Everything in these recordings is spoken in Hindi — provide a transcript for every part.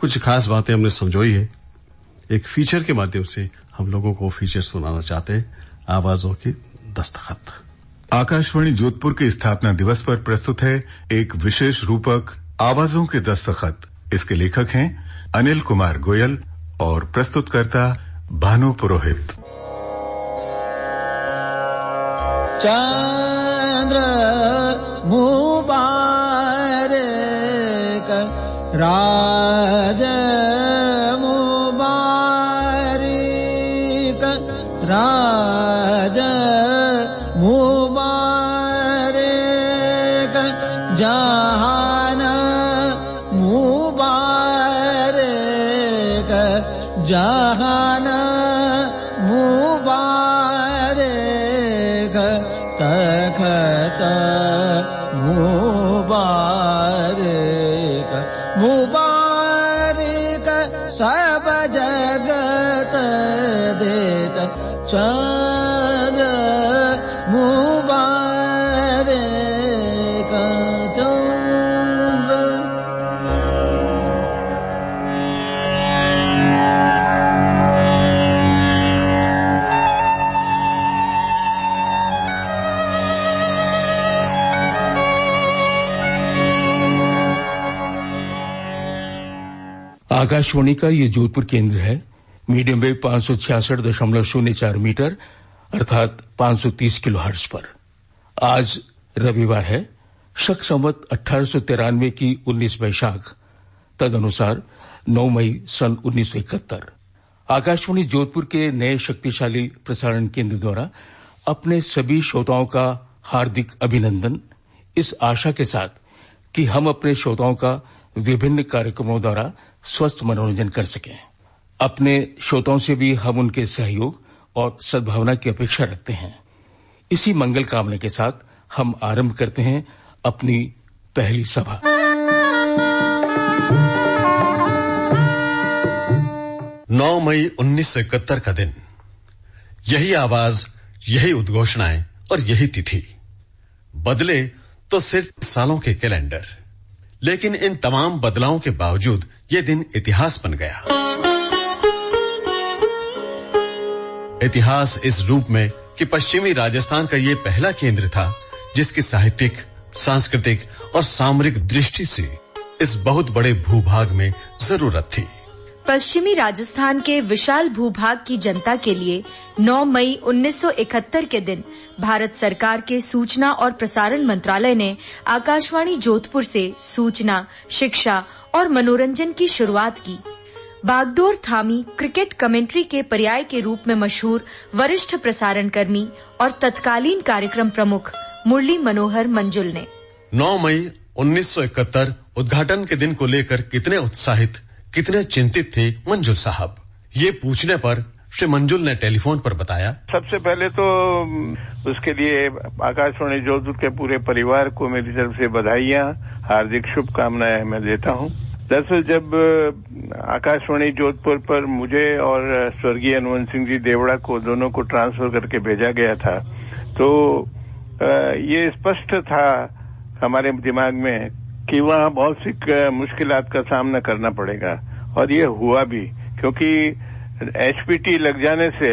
कुछ खास बातें हमने समझोई है। एक फीचर के माध्यम से हम लोगों को फीचर सुनाना चाहते हैं, आवाजों की दस्तखत। आकाशवाणी जोधपुर के स्थापना दिवस पर प्रस्तुत है एक विशेष रूपक आवाजों के दस्तखत। इसके लेखक हैं अनिल कुमार गोयल और प्रस्तुतकर्ता भानु पुरोहित। चंद्र मुबारक राज मुबारक राज मुबारक जहान मुबारक जहान मुबारक तखत मुबारक मुबारक सब जगत देत चंद्र मुबारक चंद्र। आकाशवाणी का ये जोधपुर केंद्र है। मीडियम वेव 566.04 मीटर अर्थात 530 किलोहर्ट्ज पर। आज रविवार है, शक संवत 1893 की 19 वैशाख, तदनुसार 9 मई सन 1971। आकाशवाणी जोधपुर के नए शक्तिशाली प्रसारण केंद्र द्वारा अपने सभी श्रोताओं का हार्दिक अभिनंदन, इस आशा के साथ कि हम अपने श्रोताओं का विभिन्न कार्यक्रमों द्वारा स्वस्थ मनोरंजन कर सकें। अपने श्रोताओं से भी हम उनके सहयोग और सद्भावना की अपेक्षा रखते हैं। इसी मंगल कामना के साथ हम आरंभ करते हैं अपनी पहली सभा। 9 मई 1971 का दिन, यही आवाज, यही उद्घोषणाएं और यही तिथि। बदले तो सिर्फ सालों के कैलेंडर, लेकिन इन तमाम बदलावों के बावजूद ये दिन इतिहास बन गया। इतिहास इस रूप में कि पश्चिमी राजस्थान का ये पहला केंद्र था जिसकी साहित्यिक, सांस्कृतिक और सामरिक दृष्टि से इस बहुत बड़े भूभाग में जरूरत थी। पश्चिमी राजस्थान के विशाल भूभाग की जनता के लिए 9 मई 1971 के दिन भारत सरकार के सूचना और प्रसारण मंत्रालय ने आकाशवाणी जोधपुर से सूचना, शिक्षा और मनोरंजन की शुरुआत की। बागडोर थामी क्रिकेट कमेंट्री के पर्याय के रूप में मशहूर वरिष्ठ प्रसारण कर्मी और तत्कालीन कार्यक्रम प्रमुख मुरली मनोहर मंजुल ने 9 मई 1971 उद्घाटन के दिन को लेकर कितने उत्साहित, कितने चिंतित थे मंजुल साहब, ये पूछने पर श्री मंजुल ने टेलीफोन पर बताया। सबसे पहले तो उसके लिए आकाशवाणी जोधपुर के पूरे परिवार को मेरी तरफ से बधाइयां, हार्दिक शुभकामनाएं मैं देता हूं। दरअसल जब आकाशवाणी जोधपुर पर मुझे और स्वर्गीय हनुमंत सिंह जी देवड़ा को दोनों को ट्रांसफर करके भेजा गया था, तो ये स्पष्ट था हमारे दिमाग में कि वहाँ बहुत सी मुश्किलात का सामना करना पड़ेगा, और ये हुआ भी, क्योंकि एचपीटी लग जाने से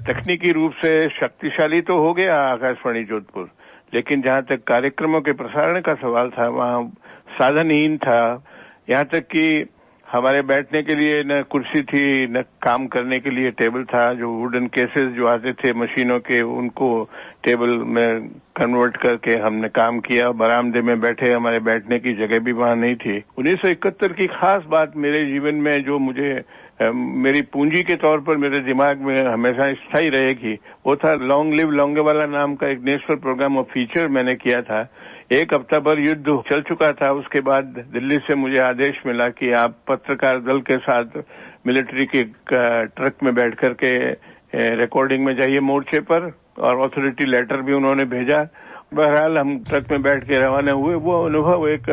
तकनीकी रूप से शक्तिशाली तो हो गया आकाशवाणी जोधपुर, लेकिन जहाँ तक कार्यक्रमों के प्रसारण का सवाल था वहाँ साधनहीन था। यहाँ तक कि हमारे बैठने के लिए न कुर्सी थी, न काम करने के लिए टेबल था। जो वुडन केसेस जो आते थे मशीनों के, उनको टेबल में कन्वर्ट करके हमने काम किया। बरामदे में बैठे, हमारे बैठने की जगह भी वहां नहीं थी। 1971 की खास बात मेरे जीवन में जो मुझे मेरी पूंजी के तौर पर मेरे दिमाग में हमेशा स्थायी रहेगी, वो था लॉन्ग लिव लॉन्गेवाला नाम का एक नेशनल प्रोग्राम ऑफ फीचर मैंने किया था। 1 हफ्ता भर युद्ध चल चुका था। उसके बाद दिल्ली से मुझे आदेश मिला कि आप पत्रकार दल के साथ मिलिट्री के ट्रक में बैठ करके रिकॉर्डिंग में जाइए मोर्चे पर, और ऑथोरिटी लेटर भी उन्होंने भेजा। बहरहाल हम ट्रक में बैठ के रवाना हुए। वो अनुभव एक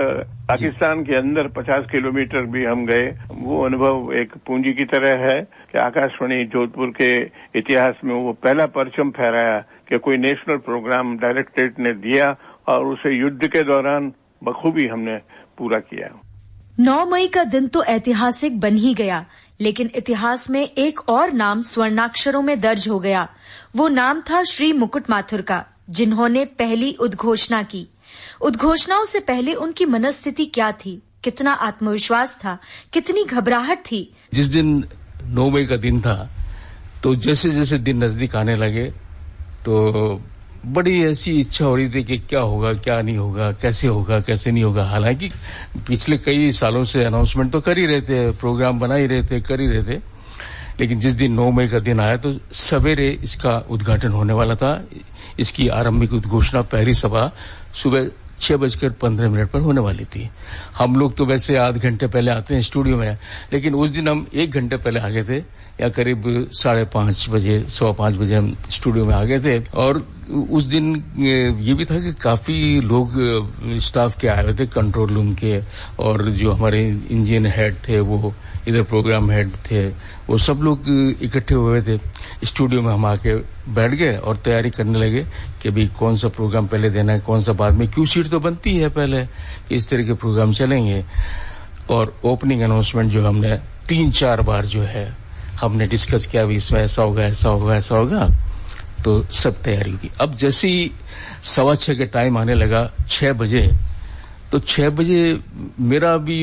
पाकिस्तान के अंदर 50 किलोमीटर भी हम गए। वो अनुभव एक पूंजी की तरह है कि आकाशवाणी जोधपुर के इतिहास में वो पहला परचम फहराया कि कोई नेशनल प्रोग्राम डायरेक्टरेट ने दिया और उसे युद्ध के दौरान बखूबी हमने पूरा किया। 9 मई का दिन तो ऐतिहासिक बन ही गया, लेकिन इतिहास में एक और नाम स्वर्णाक्षरों में दर्ज हो गया। वो नाम था श्री मुकुट माथुर का, जिन्होंने पहली उद्घोषणा की। उद्घोषणाओं से पहले उनकी मनस्थिति क्या थी, कितना आत्मविश्वास था, कितनी घबराहट थी। जिस दिन 9 मई का दिन था, तो जैसे जैसे दिन नजदीक आने लगे तो बड़ी ऐसी इच्छा हो रही थी कि क्या होगा, क्या नहीं होगा, कैसे नहीं होगा। हालांकि पिछले कई सालों से अनाउंसमेंट तो कर ही रहे थे, प्रोग्राम बना ही रहे थे, कर ही रहे थे, लेकिन जिस दिन 9 मई का दिन आया तो सवेरे इसका उद्घाटन होने वाला था। इसकी आरंभिक उद्घोषणा, पहली सभा सुबह 6:15 पर होने वाली थी। हम लोग तो वैसे आध घंटे पहले आते हैं स्टूडियो में, लेकिन उस दिन हम 1 घंटे पहले आ गए थे, या करीब 5:30 बजे, 5:15 बजे हम स्टूडियो में आ गए थे। और उस दिन ये भी था कि काफी लोग स्टाफ के आए हुए थे, कंट्रोल रूम के, और जो हमारे इंजन हेड थे, वो इधर प्रोग्राम हेड थे, वो सब लोग इकट्ठे हुए थे। स्टूडियो में हम आके बैठ गए और तैयारी करने लगे कि भाई कौन सा प्रोग्राम पहले देना है, कौन सा बाद में। क्यू शीट तो बनती है पहले, इस तरह के प्रोग्राम चलेंगे। और ओपनिंग अनाउंसमेंट जो हमने 3-4 बार जो है हमने डिस्कस किया, भी इसमें ऐसा होगा, ऐसा होगा, ऐसा होगा, तो सब तैयारी हुई। अब जैसे ही 6:15 के टाइम आने लगा, 6 बजे, तो 6 बजे मेरा भी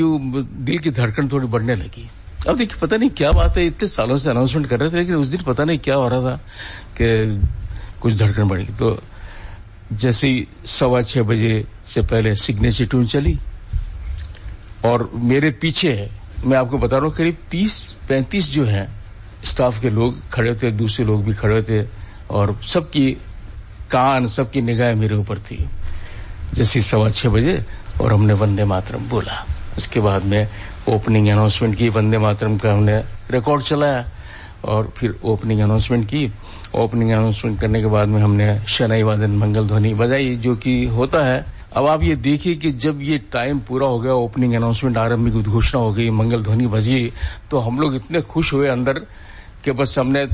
दिल की धड़कन थोड़ी बढ़ने लगी। अब देखिए, पता नहीं क्या बात है, इतने सालों से अनाउंसमेंट कर रहे थे, लेकिन उस दिन पता नहीं क्या हो रहा था कि कुछ धड़कन बढ़ गई। तो जैसे ही 6:15 बजे से पहले सिग्नेचर ट्यून चली, और मेरे पीछे, मैं आपको बता रहा हूँ, करीब 30-35 जो है स्टाफ के लोग खड़े थे, दूसरे लोग भी खड़े थे, और सबकी निगाहें मेरे ऊपर थी। जैसे 6:15 बजे और हमने वंदे मातरम बोला, उसके बाद में ओपनिंग अनाउंसमेंट की। वंदे मातरम का हमने रिकॉर्ड चलाया और फिर ओपनिंग अनाउंसमेंट की। ओपनिंग अनाउंसमेंट करने के बाद में हमने शहनाई वादन, मंगल ध्वनि बजाई, जो कि होता है। अब आप ये देखिए कि जब ये टाइम पूरा हो गया, ओपनिंग अनाउंसमेंट, आरंभिक उद्घोषणा हो गई, मंगल ध्वनि बजी, तो हम लोग इतने खुश हुए अंदर कि बस हमने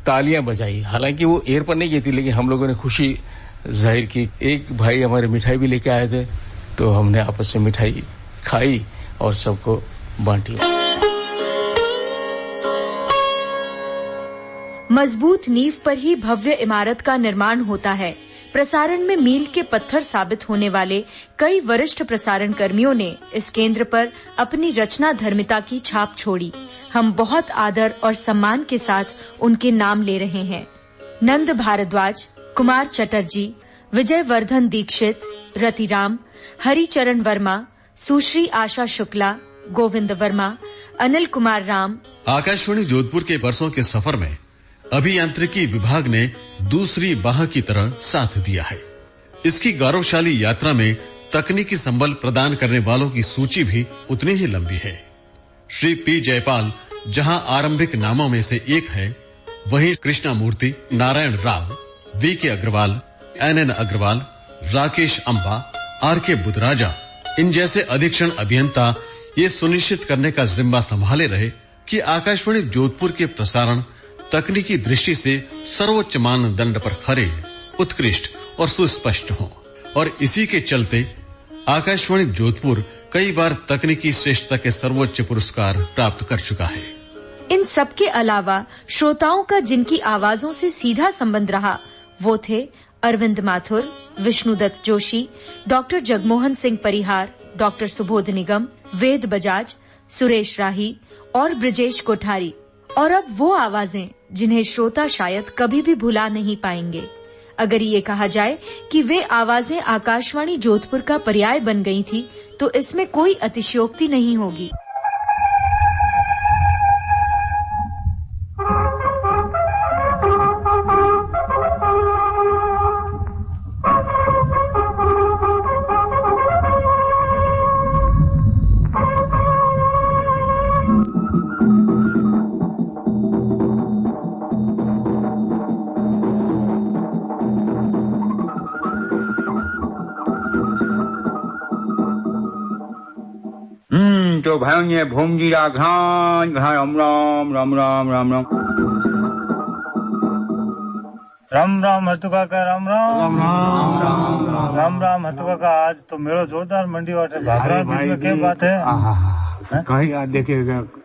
तालियां बजाई। हालांकि वो एयर पर नहीं गई थी, लेकिन हम लोगों ने खुशी जाहिर की। एक भाई हमारे मिठाई भी लेके आए थे, तो हमने आपस में मिठाई खाई और सबको बांटी। मजबूत नींव पर ही भव्य इमारत का निर्माण होता है। प्रसारण में मील के पत्थर साबित होने वाले कई वरिष्ठ प्रसारण कर्मियों ने इस केंद्र पर अपनी रचना धर्मिता की छाप छोड़ी। हम बहुत आदर और सम्मान के साथ उनके नाम ले रहे हैं। नंद भारद्वाज, कुमार चटर्जी, विजय वर्धन दीक्षित, रतिराम, हरिचरण वर्मा, सुश्री आशा शुक्ला, गोविंद वर्मा, अनिल कुमार राम। आकाशवाणी जोधपुर के बरसों के सफर में अभियांत्रिकी विभाग ने दूसरी बाह की तरह साथ दिया है। इसकी गौरवशाली यात्रा में तकनीकी संबल प्रदान करने वालों की सूची भी उतनी ही लंबी है। श्री पी जयपाल जहां आरंभिक नामों में से एक है, वहीं Krishnamurthy, Narayan Rao, VK. Agarwal, NN. Agarwal, Rakesh Amba, RK. Budhraja, इन जैसे अधीक्षण अभियंता ये सुनिश्चित करने का जिम्मा संभाले रहे कि आकाशवाणी जोधपुर के प्रसारण तकनीकी दृष्टि से सर्वोच्च मानदंड पर खरे, उत्कृष्ट और सुस्पष्ट हों। और इसी के चलते आकाशवाणी जोधपुर कई बार तकनीकी श्रेष्ठता के सर्वोच्च पुरस्कार प्राप्त कर चुका है। इन सब के अलावा श्रोताओं का जिनकी आवाजों से सीधा संबंध रहा, वो थे अरविंद माथुर, विष्णुदत्त जोशी, डॉक्टर जगमोहन सिंह परिहार, डॉक्टर सुबोध निगम, वेद बजाज, सुरेश राही और ब्रिजेश कोठारी। और अब वो आवाजें जिन्हें श्रोता शायद कभी भी भुला नहीं पाएंगे। अगर ये कहा जाए कि वे आवाजें आकाशवाणी जोधपुर का पर्याय बन गई थी, तो इसमें कोई अतिशयोक्ति नहीं होगी। तो भाइयों ये भूमजीरा घान घान राम राम राम राम राम राम। राम राम हतु काका, राम राम राम राम राम राम हतु काका। आज तो मेलो जोरदार मंडी वाटे भागरा में क्या बात है? कहीं आज देखे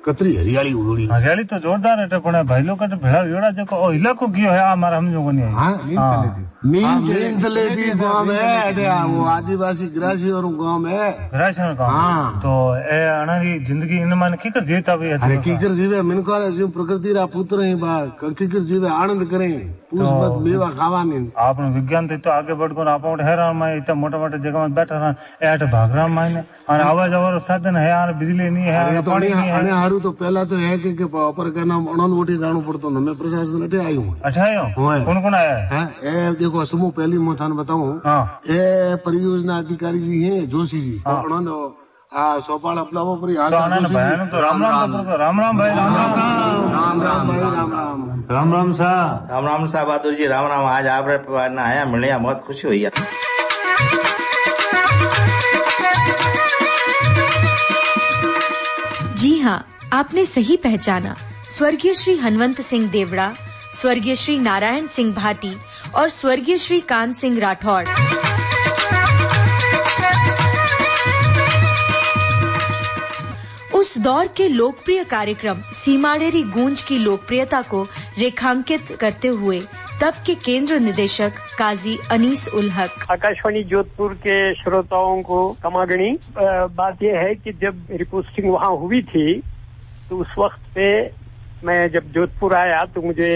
कतरी हरियाली उड़ी, हरियाली तो जोरदार है पण भाई लोग का भेड़ा वेड़ा जो ओ इलाको कियो है हमारा हम जो नहीं है। मीन तलेटी गांव है, वो आदिवासी ग्रासी और गांव है, ग्रासी और गांव। हाँ तो ए अनारी जिंदगी इन मान कीकर जीता भी है। अरे कीकर जीवे मिनका जो प्रकृति रा पुत्र ही बा कीकर जीवे आनंद करें पूछ मत मेवा खावा नहीं। आपने विज्ञान तो आगे बढ़कर आप हैरान में इतना मोटा मोटा जगह में बैठा रहा एट भागरा में और आवाज और साधन है यार, बिजली नहीं है, पानी नहीं है। हारू तो पहला तो है कि ऑपर करना अणन वोटी जाना पड़तो न। मैं प्रशासन अठे आई हूँ। अच्छा आयो? कौन कौन आया है? ए देखो समूह पहली मैं थाने बताऊं, ए परियोजना अधिकारी जी हैं जोशी जी, सोपाल अपलावो पर तो राम राम भाई, राम राम राम राम भाई, राम राम राम राम साहब, राम राम साहब बहादुर जी, राम राम। आज आप आया मिले बहुत खुशी हुई है। जी हाँ, आपने सही पहचाना। स्वर्गीय श्री हनवंत सिंह देवड़ा, स्वर्गीय श्री नारायण सिंह भाटी और स्वर्गीय श्री कान सिंह राठौड़। उस दौर के लोकप्रिय कार्यक्रम सीमाडेरी गूंज की लोकप्रियता को रेखांकित करते हुए तब के केंद्र निदेशक काजी अनीस उल हक। आकाशवाणी जोधपुर के श्रोताओं को कमागणी बात यह है कि जब मेरी पोस्टिंग वहाँ हुई थी तो उस वक्त पे मैं जब जोधपुर आया तो मुझे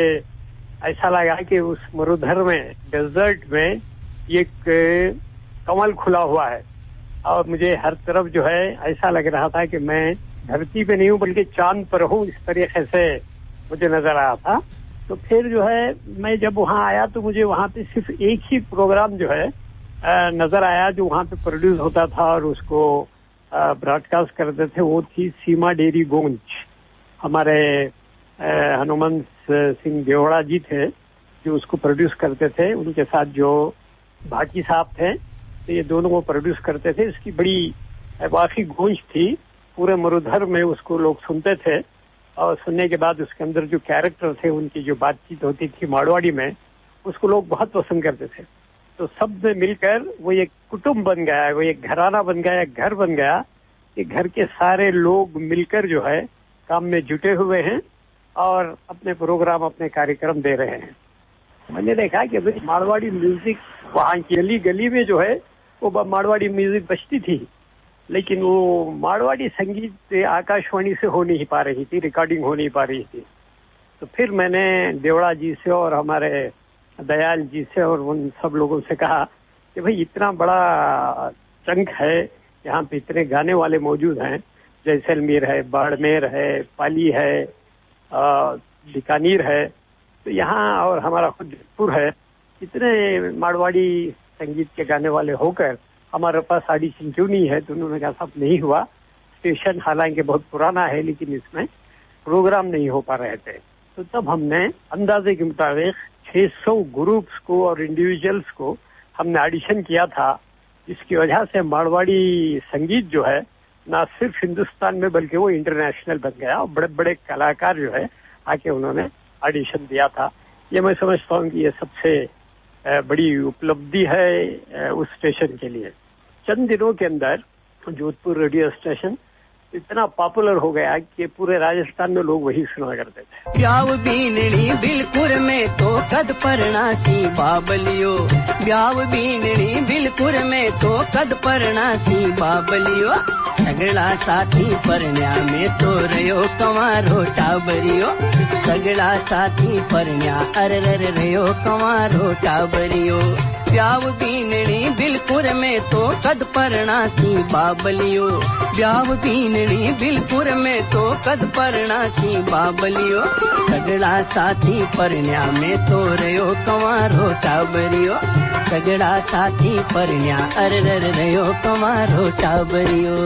ऐसा लगा कि उस मरुधर में, डेजर्ट में एक कमल खुला हुआ है और मुझे हर तरफ जो है ऐसा लग रहा था कि मैं धरती पे नहीं हूँ बल्कि चांद पर हूँ, इस तरीके से मुझे नजर आया था। तो फिर जो है मैं जब वहाँ आया तो मुझे वहाँ पे सिर्फ एक ही प्रोग्राम जो है नजर आया जो वहाँ पे प्रोड्यूस होता था और उसको ब्रॉडकास्ट करते थे, वो थी सीमा डेरी गूंज। हमारे हनुमंत सिंह देवड़ा जी थे जो उसको प्रोड्यूस करते थे, उनके साथ जो भाटी साहब थे, तो ये दोनों वो प्रोड्यूस करते थे। इसकी बड़ी वाकई गूंज थी, पूरे मरुधर में उसको लोग सुनते थे और सुनने के बाद उसके अंदर जो कैरेक्टर थे, उनकी जो बातचीत होती थी मारवाड़ी में, उसको लोग बहुत पसंद करते थे। तो सब में मिलकर वो एक कुटुंब बन गया, वो एक घराना बन गया, एक घर बन गया कि घर के सारे लोग मिलकर जो है काम में जुटे हुए हैं और अपने प्रोग्राम, अपने कार्यक्रम दे रहे हैं। मैंने देखा कि मारवाड़ी म्यूजिक वहाँ की गली गली में जो है वो मारवाड़ी म्यूजिक बजती थी, लेकिन वो मारवाड़ी संगीत आकाशवाणी से हो नहीं पा रही थी, रिकॉर्डिंग हो नहीं पा रही थी। तो फिर मैंने देवड़ा जी से और हमारे दयाल जी से और उन सब लोगों से कहा कि भाई इतना बड़ा चंक है, यहाँ पे इतने गाने वाले मौजूद हैं, जैसलमेर है, बाड़मेर है, पाली है, बीकानेर है, तो यहाँ और हमारा खुद जोधपुर है, इतने मारवाड़ी संगीत के गाने वाले होकर हमारे पास ऑडिशन क्यों नहीं है? तो उन्होंने कहा साहब नहीं हुआ, स्टेशन हालांकि बहुत पुराना है लेकिन इसमें प्रोग्राम नहीं हो पा रहे थे। तो तब हमने अंदाजे के मुताबिक 600 ग्रुप्स को और इंडिविजुअल्स को हमने ऑडिशन किया था, जिसकी वजह से मारवाड़ी संगीत जो है ना सिर्फ हिंदुस्तान में बल्कि वो इंटरनेशनल बन गया और बड़े बड़े कलाकार जो है आके उन्होंने ऑडिशन दिया था। ये मैं समझता हूँ कि ये सबसे बड़ी उपलब्धि है उस स्टेशन के लिए। चंद दिनों के अंदर जोधपुर रेडियो स्टेशन इतना पॉपुलर हो गया कि पूरे राजस्थान में लोग वही सुना करते थे। ब्याव बीनड़ी बिलकुर में तो कद परणासी बाबलियो, ब्याव बीनड़ी बिलकुर में तो कद परणासी बाबलियो, सगड़ा साथी परण्या में तो रयो कंवारो टाबरियो, सगड़ा साथी परण्या अरर रयो कंवारो टाबरियो, ब्याव बीनड़ी बिलकुर में तो कद परणासी बाबलियो, ब्याव बीनड़ी बिलकुर में तो कद परणासी बाबलियो, सगड़ा साथी परण्या में तो रयो कंवारो टाबरियो, सगड़ा साथी परण्या अरर रयो कंवारो टाबरियो।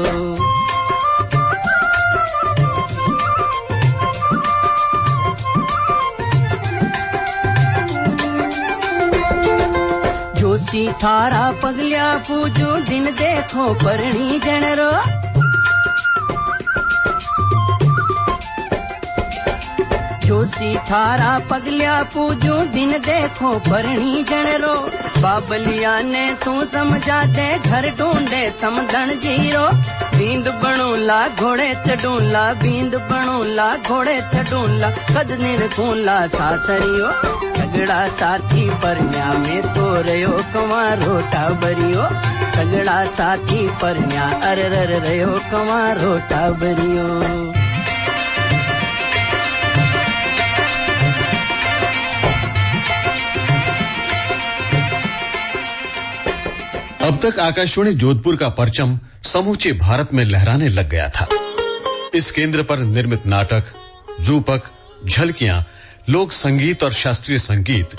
जोशी थारा पगलिया पूजो दिन देखो परणी जनरो, जोशी थारा पगलिया पूजू दिन देखो परणी जनरो बाबलिया ने तू समझा दे घर ढूंढे समधन जीरो बींद बनूला घोड़े चढ़ूला बींद बनूला घोड़े चढ़ूला कद निरखूला सासरियो सगड़ा साथी परन्या में तो रयो कमारो टाबरियो सगड़ा साथी परन्या अर रयो कमारो टाबरियो। अब तक आकाशवाणी जोधपुर का परचम समूचे भारत में लहराने लग गया था। इस केंद्र पर निर्मित नाटक, रूपक, झलकियां, लोक संगीत और शास्त्रीय संगीत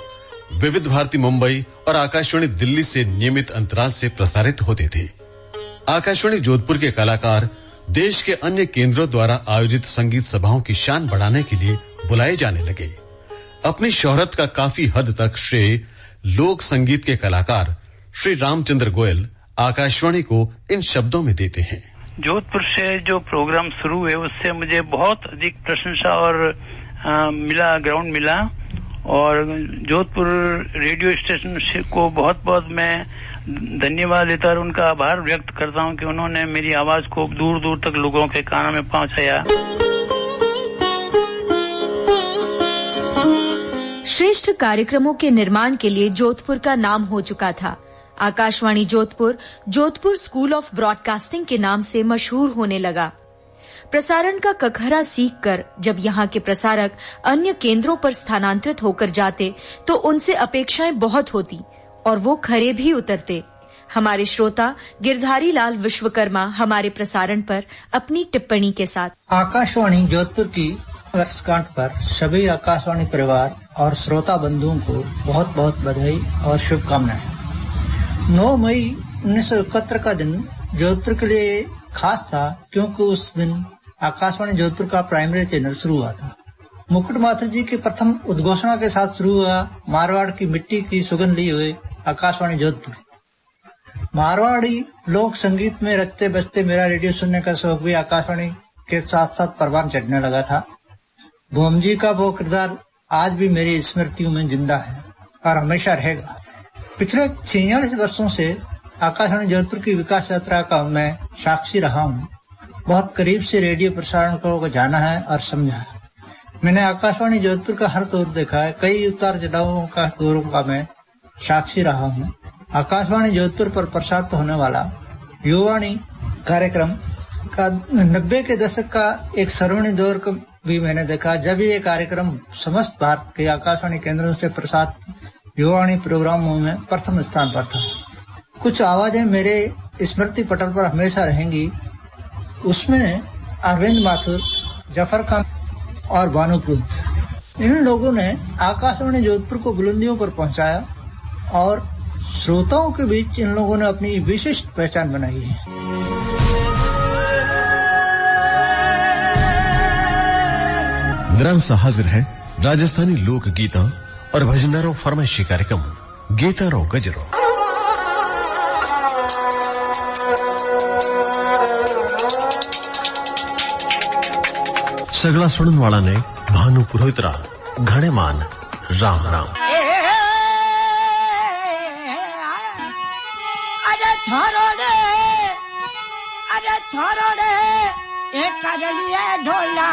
विविध भारती मुंबई और आकाशवाणी दिल्ली से नियमित अंतराल से प्रसारित होते थे। आकाशवाणी जोधपुर के कलाकार देश के अन्य केंद्रों द्वारा आयोजित संगीत सभाओं की शान बढ़ाने के लिए बुलाए जाने लगे। अपनी शोहरत का काफी हद तक श्रेय लोक संगीत के कलाकार श्री रामचंद्र गोयल आकाशवाणी को इन शब्दों में देते हैं। जोधपुर से जो प्रोग्राम शुरू हुए उससे मुझे बहुत अधिक प्रशंसा और ग्राउंड मिला और जोधपुर रेडियो स्टेशन को बहुत बहुत मैं धन्यवाद देता और उनका आभार व्यक्त करता हूं कि उन्होंने मेरी आवाज को दूर दूर तक लोगों के कानों में पहुंचाया। श्रेष्ठ कार्यक्रमों के निर्माण के लिए जोधपुर का नाम हो चुका था। Akashvani Jodhpur Jodhpur school of broadcasting के नाम से मशहूर होने लगा। प्रसारण का कखरा सीखकर जब यहाँ के प्रसारक अन्य केंद्रों पर स्थानांतरित होकर जाते तो उनसे अपेक्षाएं बहुत होती और वो खरे भी उतरते। हमारे श्रोता गिरधारी लाल विश्वकर्मा हमारे प्रसारण पर अपनी टिप्पणी के साथ आकाशवाणी जोधपुर की वर्षगांठ पर सभी आकाशवाणी परिवार और श्रोता बंधुओं को बहुत बहुत बधाई और शुभकामनाएं। 9 मई 1971 का दिन जोधपुर के लिए खास था क्योंकि उस दिन आकाशवाणी जोधपुर का प्राइमरी चैनल शुरू हुआ था। मुकुट माथुर जी की प्रथम उद्घोषणा के साथ शुरू हुआ मारवाड़ की मिट्टी की सुगंध लिए हुए आकाशवाणी जोधपुर। मारवाड़ी लोक संगीत में रचते बजते मेरा रेडियो सुनने का शौक भी आकाशवाणी के साथ साथ परवान चढ़ने लगा था। भोम जी का वो किरदार आज भी मेरी स्मृतियों में जिंदा है और हमेशा रहेगा। पिछले 46 वर्षों से आकाशवाणी जोधपुर की विकास यात्रा का मैं साक्षी रहा हूँ। बहुत करीब से रेडियो प्रसारण को जाना है और समझा है। मैंने आकाशवाणी जोधपुर का हर दौर देखा है। कई उतार चढ़ावों का दौरों का मैं साक्षी रहा हूँ। आकाशवाणी जोधपुर पर प्रसारित होने वाला युवाणी कार्यक्रम का 90 के दशक का एक स्वर्णिम दौर भी मैंने देखा, जब ये कार्यक्रम समस्त भारत के आकाशवाणी केंद्रों से प्रसारित युवाणी प्रोग्रामों में प्रथम स्थान पर था। कुछ आवाजें मेरे स्मृति पटल पर हमेशा रहेंगी। उसमें अरविंद माथुर, जफर खान और भानुप्रीत, इन लोगों ने आकाशवाणी जोधपुर को बुलंदियों पर पहुंचाया और श्रोताओं के बीच इन लोगों ने अपनी विशिष्ट पहचान बनाई है। विराम सा हाजिर है राजस्थानी लोक गीता और भजनारों फरमाइशी कार्यक्रम गीतारो गजरो। सगला सुनने वाला ने भानु पुरोहितरा घणे मान राम राम। अरे छोरो रे एक कर लिया ढोला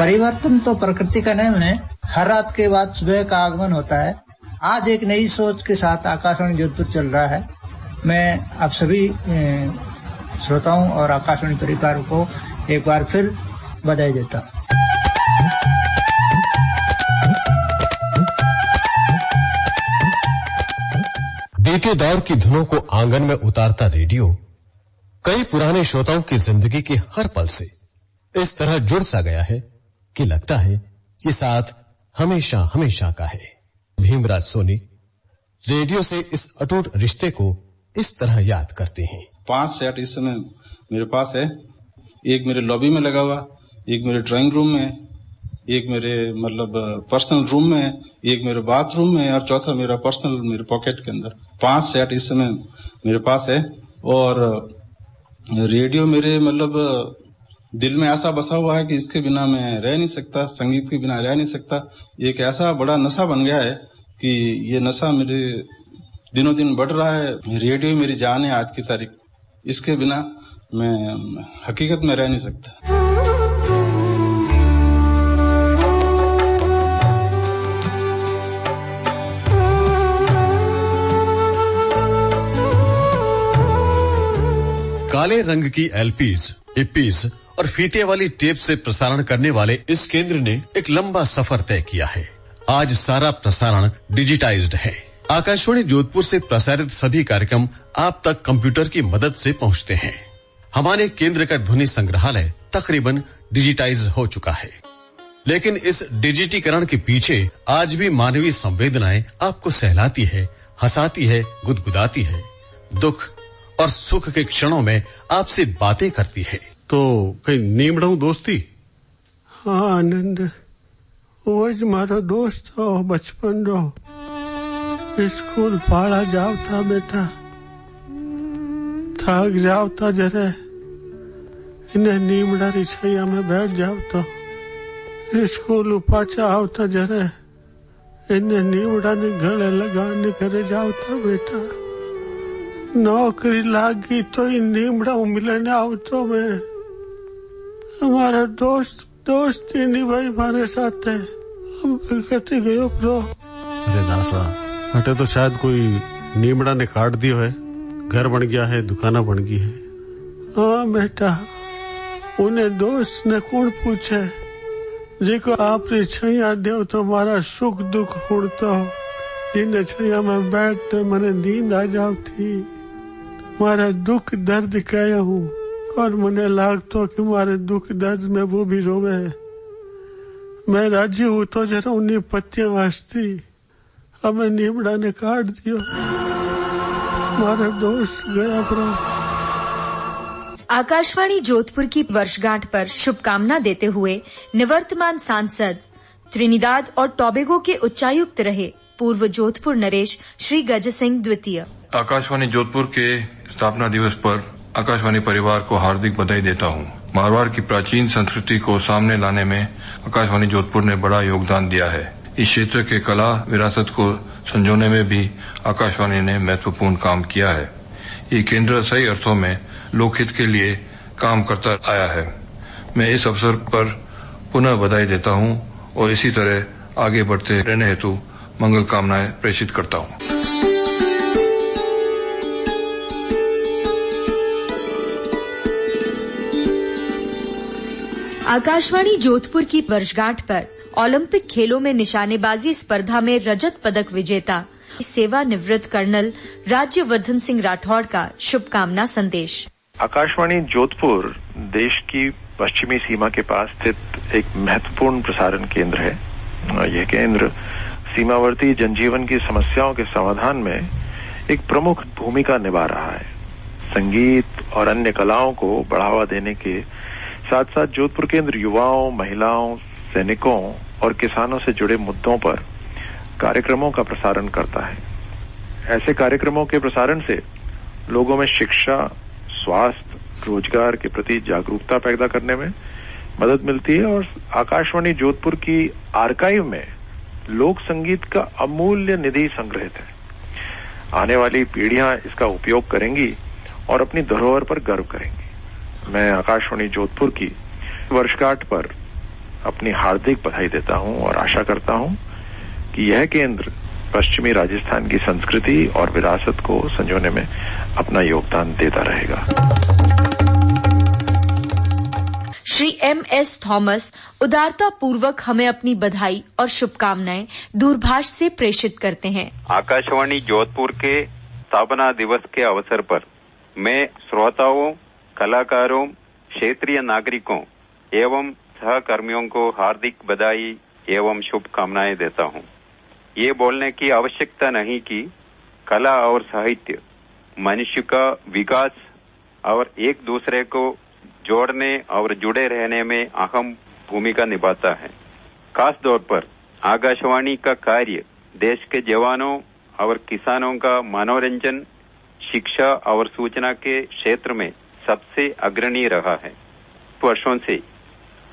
परिवर्तन तो प्रकृति का नियम है, हर रात के बाद सुबह का आगमन होता है। आज एक नई सोच के साथ आकाशवाणी जोधपुर चल रहा है। मैं आप सभी श्रोताओं और आकाशवाणी परिवार को एक बार फिर बधाई देता हूँ। बीते दौर की धुनों को आंगन में उतारता रेडियो कई पुराने श्रोताओं की जिंदगी के हर पल से इस तरह जुड़ सा गया है कि लगता है ये साथ हमेशा हमेशा का है। भीमराज सोनी रेडियो से इस अटूट रिश्ते को इस तरह याद करते हैं। 5 सेट इस समय मेरे पास है। एक मेरे लॉबी में लगा हुआ, एक मेरे ड्राइंग रूम में, एक मेरे पर्सनल रूम में, एक मेरे बाथरूम में और चौथा मेरा पर्सनल मेरे पॉकेट के अंदर। 5 सेट इस समय मेरे पास है। और रेडियो मेरे दिल में ऐसा बसा हुआ है कि इसके बिना मैं रह नहीं सकता, संगीत के बिना रह नहीं सकता। एक ऐसा बड़ा नशा बन गया है कि ये नशा मेरे दिनों दिन बढ़ रहा है। रेडियो मेरी जान है आज की तारीख। इसके बिना मैं हकीकत में रह नहीं सकता। काले रंग की एलपीज, इपीज और फीते वाली टेप से प्रसारण करने वाले इस केंद्र ने एक लंबा सफर तय किया है। आज सारा प्रसारण डिजिटाइज्ड है। आकाशवाणी जोधपुर से प्रसारित सभी कार्यक्रम आप तक कंप्यूटर की मदद से पहुंचते हैं। हमारे केंद्र का ध्वनि संग्रहालय तकरीबन डिजिटाइज हो चुका है, लेकिन इस डिजिटीकरण के पीछे आज भी मानवीय संवेदनाएं आपको सहलाती है, हंसाती है, गुदगुदाती है, दुख और सुख के क्षणों में आपसे बातें करती है। तो कहीं नीमड़ू दोस्ती? हाँ आनंद, वो ज मारो दोस्त हो बचपन रो। स्कूल पाड़ा जाव था बेटा, थक जाव था जरे इन्हें नीमड़ा री छैया में बैठ जाव तो स्कूल पाचा आवता जरे इन्हें नीमड़ा ने गले लगाने करे जाव था बेटा। नौकरी लागी तो इन नीमड़ा मिलने आवतो में हमारा दोस्ती नहीं भाई हमारे साथ है। अब कटे गयो प्रो। अरे दासा, हटे तो शायद कोई नीमड़ा ने काट दियो है, घर बन गया है, दुकाना बन गई है। हाँ बेटा, उन्हें दोस्त ने कौन पूछे जिको आपने छैया देव तो हमारा सुख दुख उड़ता हो। जिन्हें छैया में बैठ मने नींद आ जाव थी, मारा दुख दर्द कया हूँ और मने लागतो कि मारे दुख दर्द में वो भी रोवे। मैं राजी हूँ तो जरा उन्हीं पत्तियां हंसती, हमें नीमड़ा ने काट दियो। मारा दोस्त गया प्रो। आकाशवाणी जोधपुर की वर्षगांठ पर शुभकामना देते हुए निवर्तमान सांसद, त्रिनिदाद और टोबैगो के उच्चायुक्त रहे पूर्व जोधपुर नरेश श्री गज सिंह द्वितीय। आकाशवाणी जोधपुर के स्थापना दिवस पर आकाशवाणी परिवार को हार्दिक बधाई देता हूँ। मारवाड़ की प्राचीन संस्कृति को सामने लाने में आकाशवाणी जोधपुर ने बड़ा योगदान दिया है। इस क्षेत्र के कला विरासत को संजोने में भी आकाशवाणी ने महत्वपूर्ण काम किया है। ये केंद्र सही अर्थों में लोकहित के लिए काम करता आया है। मैं इस अवसर पर पुनः बधाई देता हूँ और इसी तरह आगे बढ़ते रहने हेतु मंगल कामनाएं प्रेषित करता हूँ। आकाशवाणी जोधपुर की वर्षगांठ पर ओलंपिक खेलों में निशानेबाजी स्पर्धा में रजत पदक विजेता सेवानिवृत्त कर्नल राज्यवर्धन सिंह राठौड़ का शुभकामना संदेश। आकाशवाणी जोधपुर देश की पश्चिमी सीमा के पास स्थित एक महत्वपूर्ण प्रसारण केंद्र है। यह केंद्र सीमावर्ती जनजीवन की समस्याओं के समाधान में एक प्रमुख भूमिका निभा रहा है। संगीत और अन्य कलाओं को बढ़ावा देने के साथ साथ जोधपुर केंद्र युवाओं, महिलाओं, सैनिकों और किसानों से जुड़े मुद्दों पर कार्यक्रमों का प्रसारण करता है। ऐसे कार्यक्रमों के प्रसारण से लोगों में शिक्षा, स्वास्थ्य, रोजगार के प्रति जागरूकता पैदा करने में मदद मिलती है और आकाशवाणी जोधपुर की आर्काइव में लोक संगीत का अमूल्य निधि संग्रहित है। आने वाली पीढ़ियां इसका उपयोग करेंगी और अपनी धरोहर पर गर्व करेंगी। मैं आकाशवाणी जोधपुर की वर्षगांठ पर अपनी हार्दिक बधाई देता हूं और आशा करता हूं कि यह केंद्र पश्चिमी राजस्थान की संस्कृति और विरासत को संजोने में अपना योगदान देता रहेगा। श्री MS थॉमस उदारता पूर्वक हमें अपनी बधाई और शुभकामनाएं दूरभाष से प्रेषित करते हैं। आकाशवाणी जोधपुर के स्थापना दिवस के अवसर पर मैं श्रोताओं, कलाकारों, क्षेत्रीय नागरिकों एवं सहकर्मियों को हार्दिक बधाई एवं शुभकामनाएं देता हूं। ये बोलने की आवश्यकता नहीं कि कला और साहित्य मनुष्य का विकास और एक दूसरे को जोड़ने और जुड़े रहने में अहम भूमिका निभाता है। खास तौर पर आकाशवाणी का कार्य देश के जवानों और किसानों का मनोरंजन, शिक्षा और सूचना के क्षेत्र में सबसे अग्रणी रहा है। वर्षों से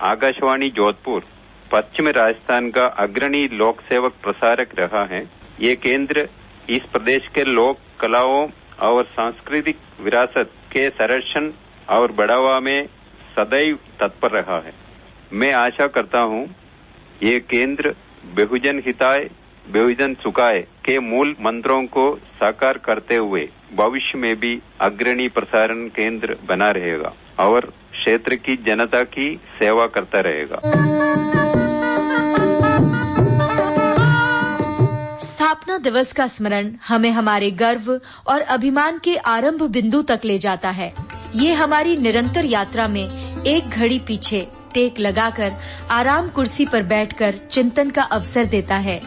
आकाशवाणी जोधपुर पश्चिम राजस्थान का अग्रणी लोक सेवक प्रसारक रहा है। ये केंद्र इस प्रदेश के लोक कलाओं और सांस्कृतिक विरासत के संरक्षण और बढ़ावा में सदैव तत्पर रहा है। मैं आशा करता हूं ये केंद्र बहुजन हिताय बहुजन सुखाय के मूल मंत्रों को साकार करते हुए भविष्य में भी अग्रणी प्रसारण केंद्र बना रहेगा और क्षेत्र की जनता की सेवा करता रहेगा। स्थापना दिवस का स्मरण हमें हमारे गर्व और अभिमान के आरंभ बिंदु तक ले जाता है। ये हमारी निरंतर यात्रा में एक घड़ी पीछे टेक लगाकर आराम कुर्सी पर बैठकर चिंतन का अवसर देता है।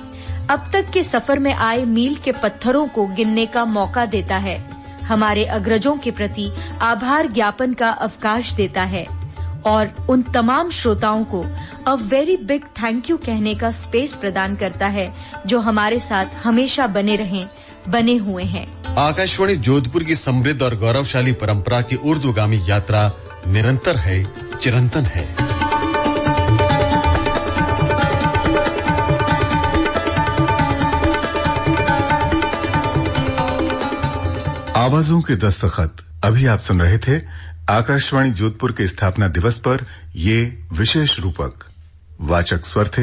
अब तक के सफर में आए मील के पत्थरों को गिनने का मौका देता है। हमारे अग्रजों के प्रति आभार ज्ञापन का अवकाश देता है और उन तमाम श्रोताओं को a very big thank you कहने का स्पेस प्रदान करता है जो हमारे साथ हमेशा बने हुए हैं। आकाशवाणी जोधपुर की समृद्ध और गौरवशाली परंपरा की ऊर्ध्वगामी यात्रा निरंतर है, चिरंतन है। आवाजों के दस्तखत। अभी आप सुन रहे थे आकाशवाणी जोधपुर के स्थापना दिवस पर ये विशेष रूपक। वाचक स्वर थे